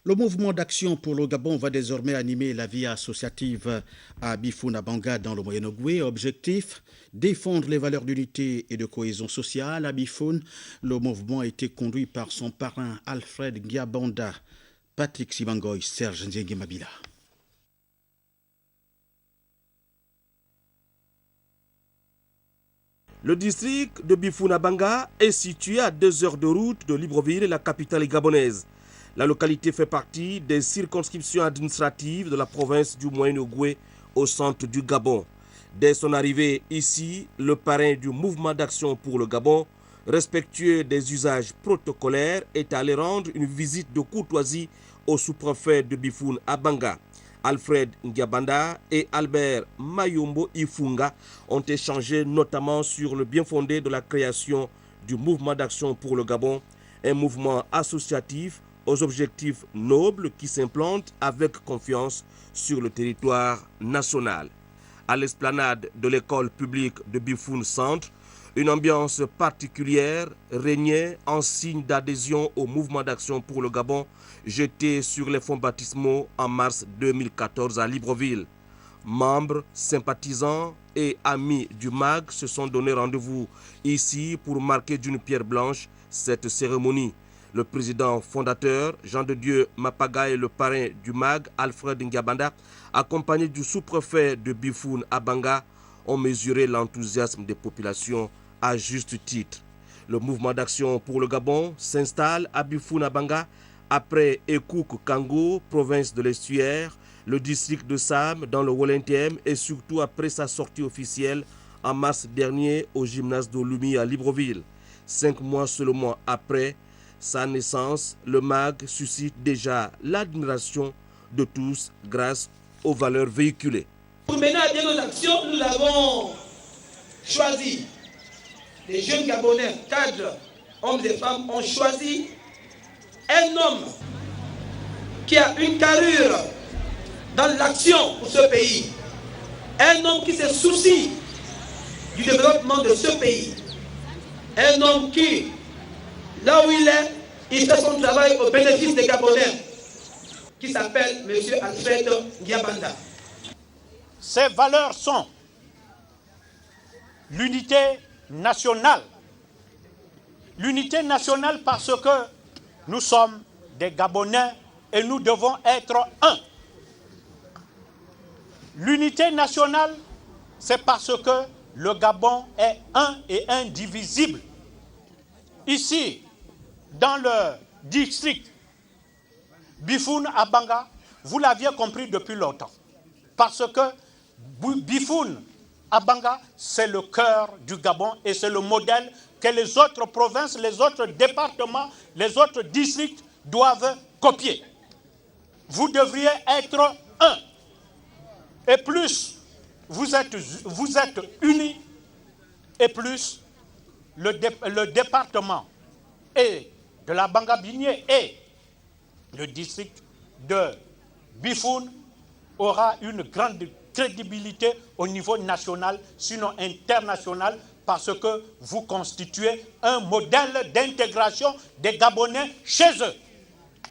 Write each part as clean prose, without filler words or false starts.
Le mouvement d'action pour le Gabon va désormais animer la vie associative à Bifuna-Banga dans le Moyen-Ogooué. Objectif, défendre les valeurs d'unité et de cohésion sociale à Bifoun. Le mouvement a été conduit par son parrain Alfred Giabanda, Patrick Sibangoy, Serge Nzengue-Mabila. Le district de Bifuna-Banga est situé à 2 heures de route de Libreville, la capitale gabonaise. La localité fait partie des circonscriptions administratives de la province du Moyen-Ogooué au centre du Gabon. Dès son arrivée ici, le parrain du mouvement d'action pour le Gabon, respectueux des usages protocolaires, est allé rendre une visite de courtoisie au sous-préfet de Bifuna-Banga. Alfred Giabanda et Albert Mayombo Ifunga ont échangé notamment sur le bien fondé de la création du mouvement d'action pour le Gabon, un mouvement associatif aux objectifs nobles qui s'implante avec confiance sur le territoire national. À l'esplanade de l'école publique de Bifoun Centre, une ambiance particulière régnait en signe d'adhésion au mouvement d'action pour le Gabon jeté sur les fonds baptismaux en mars 2014 à Libreville. Membres, sympathisants et amis du MAG se sont donné rendez-vous ici pour marquer d'une pierre blanche cette cérémonie. Le président fondateur, Jean de Dieu Mapaga, et le parrain du MAG, Alfred Giabanda, accompagné du sous-préfet de Bifuna-Banga, ont mesuré l'enthousiasme des populations à juste titre. Le mouvement d'action pour le Gabon s'installe à Bifuna-Banga après Ekouk Kango, province de l'Estuaire, le district de Sam dans le Wolentiem et surtout après sa sortie officielle en mars dernier au gymnase d'Olumi à Libreville. 5 mois seulement après sa naissance, le MAG suscite déjà l'admiration de tous grâce aux valeurs véhiculées. Pour mener à bien nos actions, nous avons choisi, les jeunes Gabonais, cadres, hommes et femmes, ont choisi un homme qui a une carrure dans l'action pour ce pays, un homme qui se soucie du développement de ce pays, un homme qui, là où il fait son travail au bénéfice des Gabonais, qui s'appelle M. Alfred Giabanda. Ces valeurs sont l'unité nationale. L'unité nationale parce que nous sommes des Gabonais et nous devons être un. L'unité nationale, c'est parce que le Gabon est un et indivisible. Ici, dans le district Bifuna-Banga, vous l'aviez compris depuis longtemps. Parce que Bifuna-Banga, c'est le cœur du Gabon et c'est le modèle que les autres provinces, les autres départements, les autres districts doivent copier. Vous devriez être un. Et plus vous êtes unis, et plus le département et de la Banga-Binié et le district de Bifoun aura une grande crédibilité au niveau national, sinon international, parce que vous constituez un modèle d'intégration des Gabonais chez eux.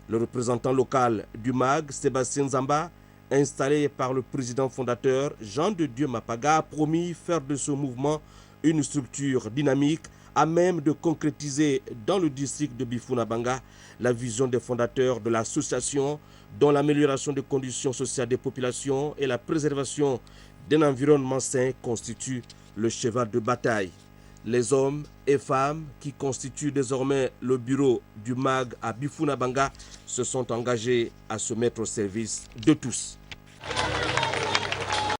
Le représentant local du MAG, Sébastien Zamba, installé par le président fondateur Jean de Dieu Mapaga, a promis faire de ce mouvement une structure dynamique à même de concrétiser dans le district de Bifuna-Banga la vision des fondateurs de l'association dont l'amélioration des conditions sociales des populations et la préservation d'un environnement sain constituent le cheval de bataille. Les hommes et femmes qui constituent désormais le bureau du MAG à Bifuna-Banga se sont engagés à se mettre au service de tous.